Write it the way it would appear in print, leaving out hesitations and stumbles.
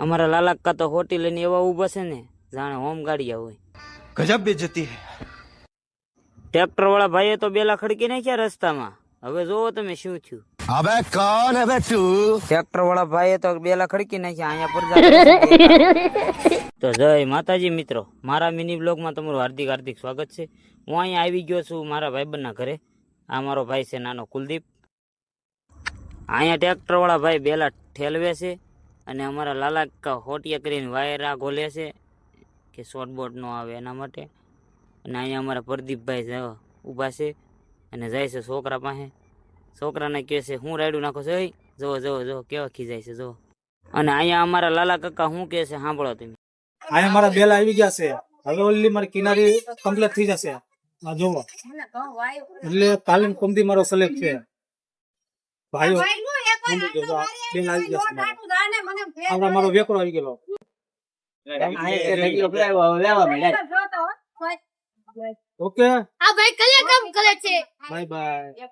અમારા લાલા કા તો હોટી લઈને એવા ઊભા છે ને જાણે હોમ ગાડિયા હોય. ગજબ બેइज्जती है. ટ્રેક્ટર વાળા ભાઈએ તો બેલા ખડકી નાખ્યા રસ્તામાં. હવે જોવો તમે શું થયું. अबे कौन है बे तू? ટ્રેક્ટર વાળા ભાઈએ તો બેલા ખડકી નાખ્યા. અહીંયા પર તો જય માતાજી મિત્રો, મારા મિની બ્લોગમાં તમારું હાર્દિક હાર્દિક સ્વાગત છે. હું અહીંયા આવી ગયો છું મારા ભાઈબંધના ઘરે. આ મારો ભાઈ છે નાનો કુલદીપ. અહીંયા ટ્રેક્ટર વાળા ભાઈ બેલા ઠેલવે છે અને અમારા લાલા કા હોટિયા કરીને વાયર આ ગોલે છે કે શોર્ટબોર્ડ ન આવે એના માટે. અને અહીંયા અમારા પ્રદીપભાઈ ઊભા છે અને જાય છે છોકરા પાસે. છોકરાને કહે છે હું રાયડું નાખો છે, જોવો જોવો જોવો કેવા ખીજાય છે જોવો. અને અહીંયા અમારા લાલા કાકા શું કહે છે સાંભળો તમે. અહીંયા મારા બેલા આવી ગયા છે. હવે ઓલી મારી કિનારી કમ્પ્લીટ થઈ જશે. આ જોવો એટલે કાલે કોમથી મારો સલેક્ટ છે. ભાઈઓ બેલા આવી ગયા છે. હમણાં મારો વેકરો આવી ગયેલો. ઓકે આ ભાઈ કલે કામ કરે છે. Bye bye.